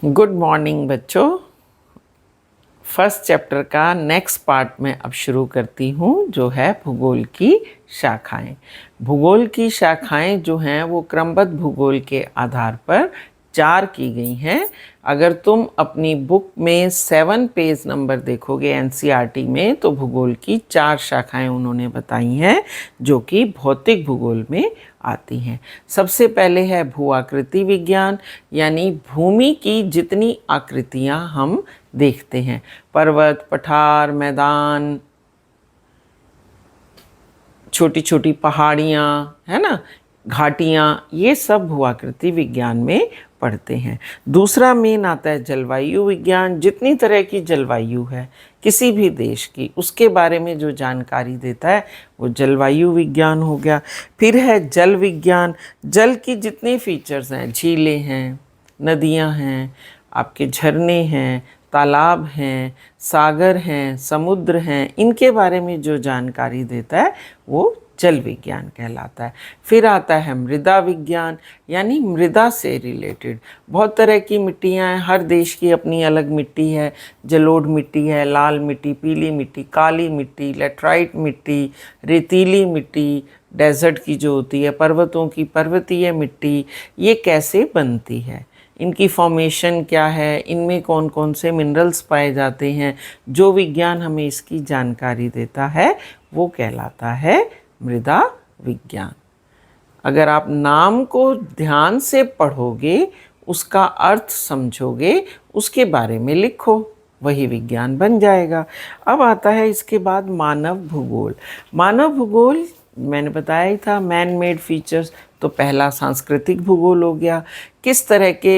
Good morning बच्चों। First chapter का next part में अब शुरू करती हूँ, जो है भूगोल की शाखाएं। भूगोल की शाखाएं जो हैं वो क्रमबद्ध भूगोल के आधार पर 4 की गई हैं। अगर तुम अपनी बुक में 7 पेज नंबर देखोगे एनसीईआरटी में, तो भूगोल की 4 शाखाएं उन्होंने बताई हैं जो कि भौतिक भूगोल में आती हैं। सबसे पहले है भू आकृति विज्ञान, यानी भूमि की जितनी आकृतियां हम देखते हैं, पर्वत, पठार, मैदान, छोटी छोटी पहाड़ियाँ, है ना, घाटियाँ, ये सब भूआकृति विज्ञान में पढ़ते हैं। दूसरा मेन आता है जलवायु विज्ञान। जितनी तरह की जलवायु है किसी भी देश की, उसके बारे में जो जानकारी देता है वो जलवायु विज्ञान हो गया। फिर है जल विज्ञान। जल की जितने फीचर्स हैं, झीलें हैं, नदियाँ हैं, आपके झरने हैं, तालाब हैं, सागर हैं, समुद्र हैं, इनके बारे में जो जानकारी देता है वो जल विज्ञान कहलाता है। फिर आता है मृदा विज्ञान, यानी मृदा से रिलेटेड बहुत तरह की मिट्टियाँ हैं। हर देश की अपनी अलग मिट्टी है। जलोढ़ मिट्टी है, लाल मिट्टी, पीली मिट्टी, काली मिट्टी, लेटराइट मिट्टी, रेतीली मिट्टी, डेजर्ट की जो होती है, पर्वतों की पर्वतीय मिट्टी, ये कैसे बनती है, इनकी फॉर्मेशन क्या है, इनमें कौन कौन से मिनरल्स पाए जाते हैं, जो विज्ञान हमें इसकी जानकारी देता है वो कहलाता है मृदा विज्ञान। अगर आप नाम को ध्यान से पढ़ोगे, उसका अर्थ समझोगे, उसके बारे में लिखो, वही विज्ञान बन जाएगा। अब आता है इसके बाद मानव भूगोल। मानव भूगोल मैंने बताया ही था, मैन मेड फीचर्स। तो पहला सांस्कृतिक भूगोल हो गया, किस तरह के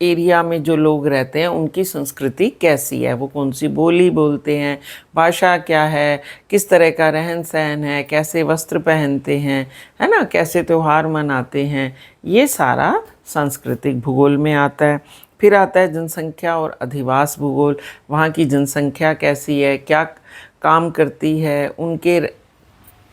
एरिया में जो लोग रहते हैं उनकी संस्कृति कैसी है, वो कौन सी बोली बोलते हैं, भाषा क्या है, किस तरह का रहन सहन है, कैसे वस्त्र पहनते हैं, है ना, कैसे त्यौहार मनाते हैं, ये सारा सांस्कृतिक भूगोल में आता है। फिर आता है जनसंख्या और अधिवास भूगोल। वहाँ की जनसंख्या कैसी है, क्या काम करती है, उनके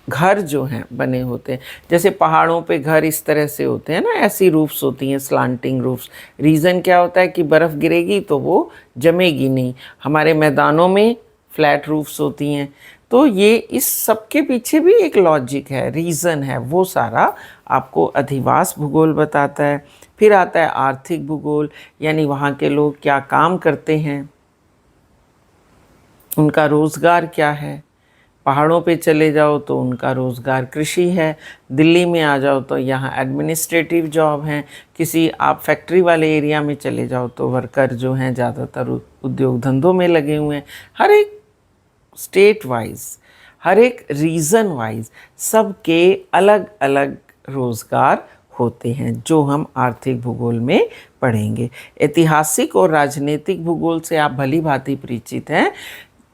घर जो हैं बने होते हैं। जैसे पहाड़ों पे घर इस तरह से होते हैं ना, ऐसी रूफ्स होती हैं, स्लांटिंग रूफ्स। रीज़न क्या होता है कि बर्फ़ गिरेगी तो वो जमेगी नहीं। हमारे मैदानों में फ्लैट रूफ्स होती हैं। तो ये इस सब के पीछे भी एक लॉजिक है, रीज़न है, वो सारा आपको अधिवास भूगोल बताता है। फिर आता है आर्थिक भूगोल, यानी वहाँ के लोग क्या काम करते हैं, उनका रोज़गार क्या है। पहाड़ों पे चले जाओ तो उनका रोज़गार कृषि है। दिल्ली में आ जाओ तो यहाँ एडमिनिस्ट्रेटिव जॉब हैं। किसी आप फैक्ट्री वाले एरिया में चले जाओ तो वर्कर जो हैं ज़्यादातर उद्योग धंधों में लगे हुए हैं। हर एक स्टेट वाइज, हर एक रीजन वाइज सबके अलग अलग रोज़गार होते हैं, जो हम आर्थिक भूगोल में पढ़ेंगे। ऐतिहासिक और राजनीतिक भूगोल से आप भली भांति परिचित हैं।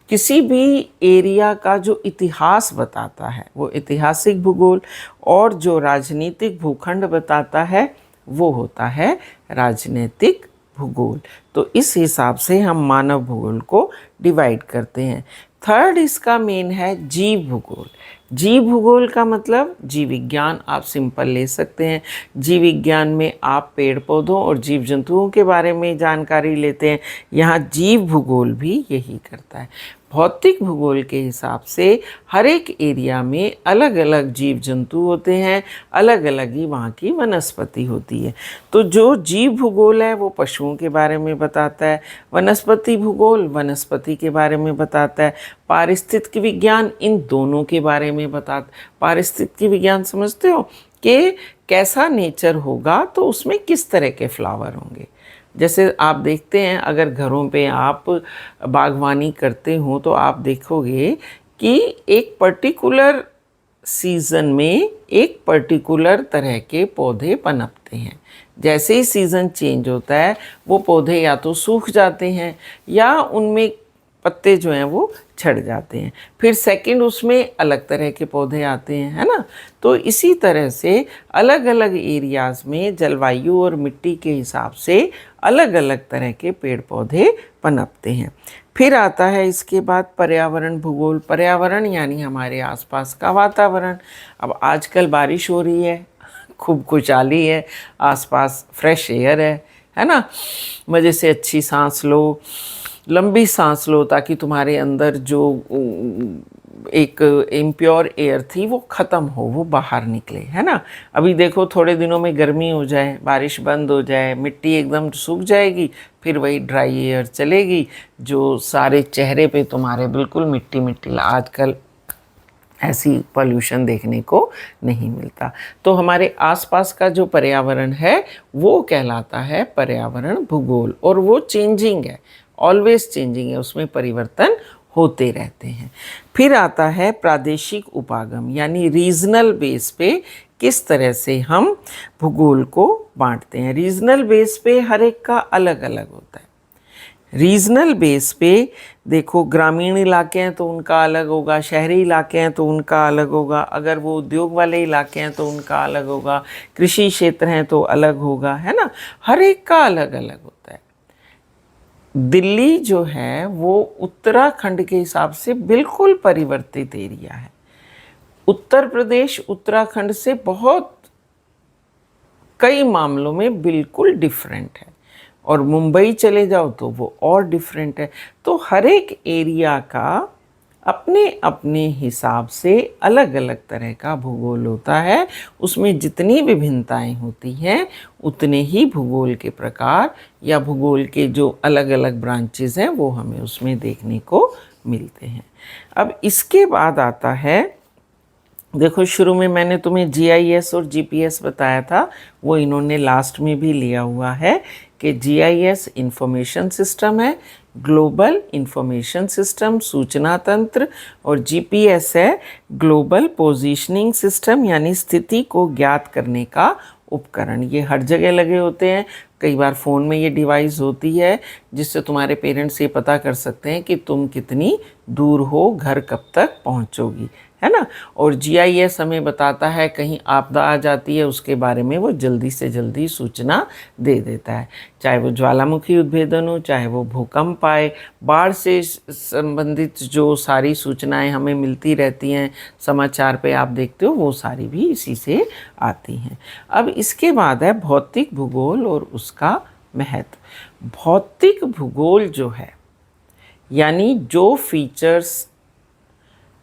किसी भी एरिया का जो इतिहास बताता है वो ऐतिहासिक भूगोल, और जो राजनीतिक भूखंड बताता है वो होता है राजनीतिक भूगोल। तो इस हिसाब से हम मानव भूगोल को डिवाइड करते हैं। थर्ड इसका मेन है जीव भूगोल। जीव भूगोल का मतलब जीव विज्ञान, आप सिंपल ले सकते हैं। जीव विज्ञान में आप पेड़ पौधों और जीव जंतुओं के बारे में जानकारी लेते हैं। यहाँ जीव भूगोल भी यही करता है। भौतिक भूगोल के हिसाब से हर एक एरिया में अलग अलग जीव जंतु होते हैं, अलग अलग ही वहाँ की वनस्पति होती है। तो जो जीव भूगोल है वो पशुओं के बारे में बताता है, वनस्पति भूगोल वनस्पति के बारे में बताता है, पारिस्थितिकी विज्ञान इन दोनों के बारे में बताता। पारिस्थितिकी विज्ञान समझते हो कि कैसा नेचर होगा तो उसमें किस तरह के फ्लावर होंगे। जैसे आप देखते हैं, अगर घरों पे आप बागवानी करते हो तो आप देखोगे कि एक पर्टिकुलर सीज़न में एक पर्टिकुलर तरह के पौधे पनपते हैं। जैसे ही सीज़न चेंज होता है वो पौधे या तो सूख जाते हैं या उनमें पत्ते जो हैं वो झड़ जाते हैं। फिर सेकंड उसमें अलग तरह के पौधे आते हैं, है ना। तो इसी तरह से अलग अलग एरियाज़ में जलवायु और मिट्टी के हिसाब से अलग अलग तरह के पेड़ पौधे पनपते हैं। फिर आता है इसके बाद पर्यावरण भूगोल। पर्यावरण यानी हमारे आसपास का वातावरण। अब आजकल बारिश हो रही है, खूब खुशहाली है, आसपास फ्रेश एयर है है ना। मज़े से अच्छी सांस लो, लंबी सांस लो, ताकि तुम्हारे अंदर जो एक इम्प्योर एयर थी वो ख़त्म हो, वो बाहर निकले, है ना। अभी देखो थोड़े दिनों में गर्मी हो जाए, बारिश बंद हो जाए, मिट्टी एकदम सूख जाएगी, फिर वही ड्राई एयर चलेगी, जो सारे चेहरे पे तुम्हारे बिल्कुल मिट्टी मिट्टी। आजकल ऐसी पॉल्यूशन देखने को नहीं मिलता। तो हमारे आसपास का जो पर्यावरण है वो कहलाता है पर्यावरण भूगोल, और वो चेंजिंग है, ऑलवेज चेंजिंग है, उसमें परिवर्तन होते रहते हैं। फिर आता है प्रादेशिक उपागम, यानी रीजनल बेस पे किस तरह से हम भूगोल को बांटते हैं। रीजनल बेस पे हर एक का अलग अलग होता है। रीजनल बेस पे देखो, ग्रामीण इलाके हैं तो उनका अलग होगा, शहरी इलाके हैं तो उनका अलग होगा, अगर वो उद्योग वाले इलाके हैं तो उनका अलग होगा, कृषि क्षेत्र हैं तो अलग होगा, है ना। हर एक का अलग अलग होता है। दिल्ली जो है वो उत्तराखंड के हिसाब से बिल्कुल परिवर्तित एरिया है। उत्तर प्रदेश उत्तराखंड से बहुत कई मामलों में बिल्कुल डिफरेंट है, और मुंबई चले जाओ तो वो और डिफरेंट है। तो हर एक एरिया का अपने अपने हिसाब से अलग अलग तरह का भूगोल होता है। उसमें जितनी विभिन्नताएं होती हैं उतने ही भूगोल के प्रकार या भूगोल के जो अलग अलग ब्रांचेस हैं वो हमें उसमें देखने को मिलते हैं। अब इसके बाद आता है, देखो शुरू में मैंने तुम्हें जीआईएस और जीपीएस बताया था, वो इन्होंने लास्ट में भी लिया हुआ है कि जीआईएस इंफॉर्मेशन सिस्टम है, ग्लोबल इंफॉर्मेशन सिस्टम सूचना तंत्र, और जीपीएस है ग्लोबल पोजीशनिंग सिस्टम, यानी स्थिति को ज्ञात करने का उपकरण। ये हर जगह लगे होते हैं। कई बार फ़ोन में ये डिवाइस होती है जिससे तुम्हारे पेरेंट्स ये पता कर सकते हैं कि तुम कितनी दूर हो, घर कब तक पहुंचोगी, है ना। और जीआईएस हमें बताता है कहीं आपदा आ जाती है उसके बारे में वो जल्दी से जल्दी सूचना दे देता है, चाहे वो ज्वालामुखी उद्भेदन हो, चाहे वो भूकंप आए, बाढ़ से संबंधित जो सारी सूचनाएं हमें मिलती रहती हैं समाचार पे आप देखते हो, वो सारी भी इसी से आती हैं। अब इसके बाद है भौतिक भूगोल और उसका महत्व। भौतिक भूगोल जो है, यानी जो फीचर्स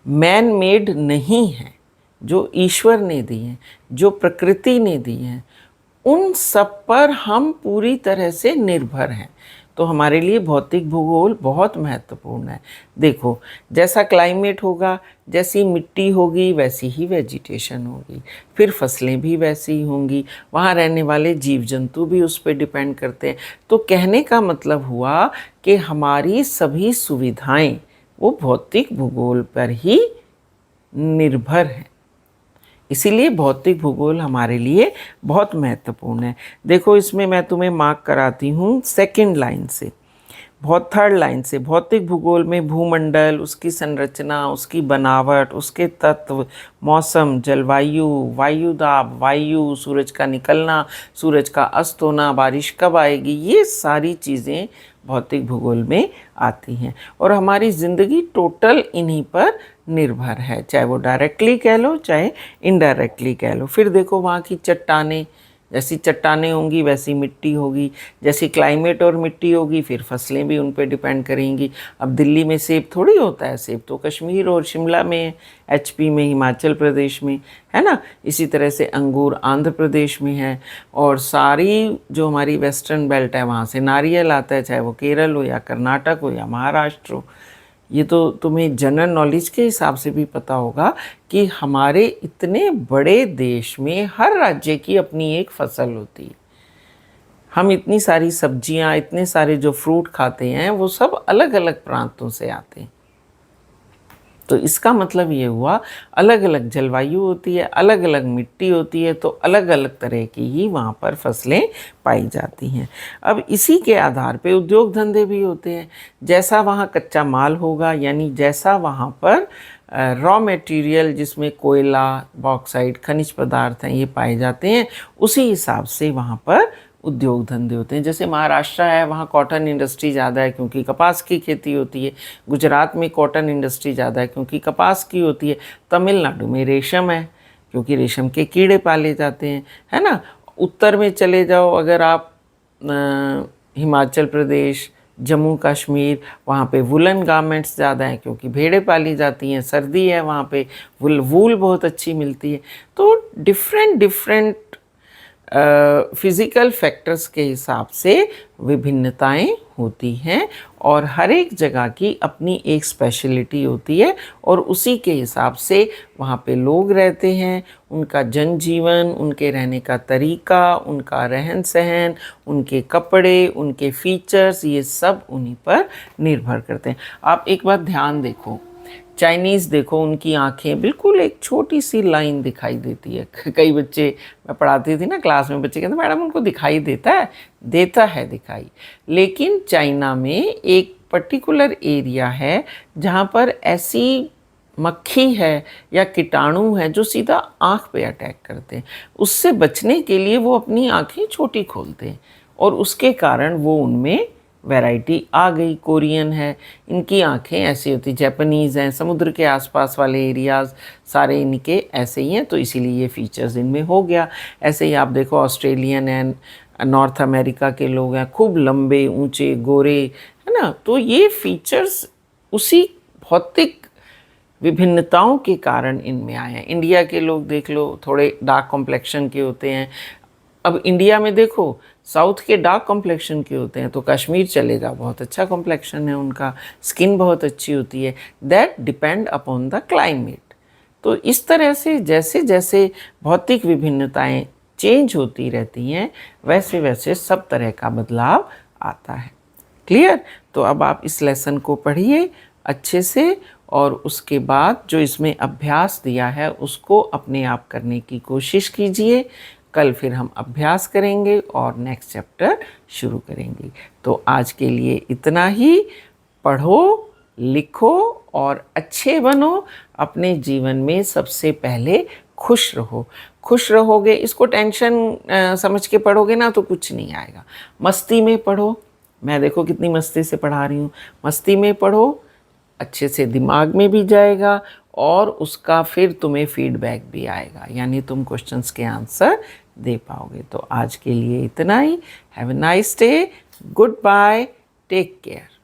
मैन मेड नहीं हैं, जो ईश्वर ने दी हैं, जो प्रकृति ने दी हैं, उन सब पर हम पूरी तरह से निर्भर हैं। तो हमारे लिए भौतिक भूगोल बहुत महत्वपूर्ण है। देखो जैसा क्लाइमेट होगा, जैसी मिट्टी होगी, वैसी ही वेजिटेशन होगी, फिर फसलें भी वैसी ही होंगी, वहाँ रहने वाले जीव जंतु भी उस पर डिपेंड करते हैं। तो कहने का मतलब हुआ कि हमारी सभी सुविधाएं वो भौतिक भूगोल पर ही निर्भर है। इसीलिए भौतिक भूगोल हमारे लिए बहुत महत्वपूर्ण है। देखो इसमें मैं तुम्हें मार्क कराती हूँ सेकंड लाइन से, बहुत थर्ड लाइन से। भौतिक भूगोल में भूमंडल, उसकी संरचना, उसकी बनावट, उसके तत्व, मौसम, जलवायु, वायुदाब, वायु, सूरज का निकलना, सूरज का अस्त होना, बारिश कब आएगी, ये सारी चीज़ें भौतिक भूगोल में आती हैं। और हमारी ज़िंदगी टोटल इन्हीं पर निर्भर है, चाहे वो डायरेक्टली कह लो चाहे इनडायरेक्टली कह लो। फिर देखो वहाँ की चट्टानें, जैसी चट्टानें होंगी वैसी मिट्टी होगी, जैसी क्लाइमेट और मिट्टी होगी फिर फसलें भी उन पर डिपेंड करेंगी। अब दिल्ली में सेब थोड़ी होता है, सेब तो कश्मीर और शिमला में, एचपी में, हिमाचल प्रदेश में, है ना। इसी तरह से अंगूर आंध्र प्रदेश में है, और सारी जो हमारी वेस्टर्न बेल्ट है वहाँ से नारियल आता है, चाहे वो केरल हो या कर्नाटक हो या महाराष्ट्र हो। ये तो तुम्हें जनरल नॉलेज के हिसाब से भी पता होगा कि हमारे इतने बड़े देश में हर राज्य की अपनी एक फसल होती है। हम इतनी सारी सब्जियां, इतने सारे जो फ्रूट खाते हैं वो सब अलग अलग प्रांतों से आते हैं। तो इसका मतलब ये हुआ अलग अलग जलवायु होती है, अलग अलग मिट्टी होती है, तो अलग अलग तरह की ही वहाँ पर फसलें पाई जाती हैं। अब इसी के आधार पे उद्योग धंधे भी होते हैं। जैसा वहाँ कच्चा माल होगा, यानी जैसा वहाँ पर रॉ मटेरियल जिसमें कोयला, बॉक्साइट, खनिज पदार्थ हैं ये पाए जाते हैं, उसी हिसाब से वहाँ पर उद्योग धंधे होते हैं। जैसे महाराष्ट्र है वहाँ कॉटन इंडस्ट्री ज़्यादा है क्योंकि कपास की खेती होती है। गुजरात में कॉटन इंडस्ट्री ज़्यादा है क्योंकि कपास की होती है। तमिलनाडु में रेशम है क्योंकि रेशम के कीड़े पाले जाते हैं, है ना। उत्तर में चले जाओ अगर आप हिमाचल प्रदेश, जम्मू कश्मीर, वहाँ पे वुलन गारमेंट्स ज़्यादा हैं क्योंकि भेड़ें पाली जाती हैं, सर्दी है वहाँ पे, वूल बहुत अच्छी मिलती है। तो डिफरेंट डिफरेंट फिज़िकल फैक्टर्स के हिसाब से विभिन्नताएं होती हैं और हर एक जगह की अपनी एक स्पेशलिटी होती है और उसी के हिसाब से वहाँ पे लोग रहते हैं, उनका जनजीवन, उनके रहने का तरीका, उनका रहन सहन, उनके कपड़े, उनके फीचर्स, ये सब उन्हीं पर निर्भर करते हैं। आप एक बात ध्यान देखो, चाइनीज़ देखो, उनकी आंखें बिल्कुल एक छोटी सी लाइन दिखाई देती है। कई बच्चे, मैं पढ़ाती थी ना क्लास में, बच्चे कहते मैडम उनको दिखाई देता है दिखाई। लेकिन चाइना में एक पर्टिकुलर एरिया है जहाँ पर ऐसी मक्खी है या कीटाणु है जो सीधा आँख पे अटैक करते हैं। उससे बचने के लिए वो अपनी आँखें छोटी खोलते हैं और उसके कारण वो उनमें वैरायटी आ गई। कोरियन है, इनकी आंखें ऐसी होती, जापानीज़ हैं, समुद्र के आसपास वाले एरियाज़ सारे इनके ऐसे ही हैं, तो इसीलिए ये फीचर्स इनमें हो गया। ऐसे ही आप देखो ऑस्ट्रेलियन एंड नॉर्थ अमेरिका के लोग हैं, खूब लंबे ऊंचे गोरे, है ना। तो ये फीचर्स उसी भौतिक विभिन्नताओं के कारण इनमें आए हैं। इंडिया के लोग देख लो, थोड़े डार्क कॉम्प्लेक्शन के होते हैं। अब इंडिया में देखो, साउथ के डार्क कॉम्प्लेक्शन के होते हैं, तो कश्मीर चले जाओ, बहुत अच्छा कॉम्प्लेक्शन है उनका, स्किन बहुत अच्छी होती है। That depend upon the climate. तो इस तरह से जैसे जैसे भौतिक विभिन्नताएं चेंज होती रहती हैं, वैसे वैसे सब तरह का बदलाव आता है। क्लियर? तो अब आप इस लेसन को पढ़िए अच्छे से और उसके बाद जो इसमें अभ्यास दिया है उसको अपने आप करने की कोशिश कीजिए। कल फिर हम अभ्यास करेंगे और नेक्स्ट चैप्टर शुरू करेंगे। तो आज के लिए इतना ही। पढ़ो, लिखो और अच्छे बनो। अपने जीवन में सबसे पहले खुश रहो। खुश रहोगे, इसको टेंशन समझ के पढ़ोगे ना तो कुछ नहीं आएगा। मस्ती में पढ़ो, मैं देखो कितनी मस्ती से पढ़ा रही हूँ। मस्ती में पढ़ो, अच्छे से दिमाग में भी जाएगा और उसका फिर तुम्हें फीडबैक भी आएगा, यानी तुम क्वेश्चंस के आंसर दे पाओगे। तो आज के लिए इतना ही। Have a nice day, goodbye, take care.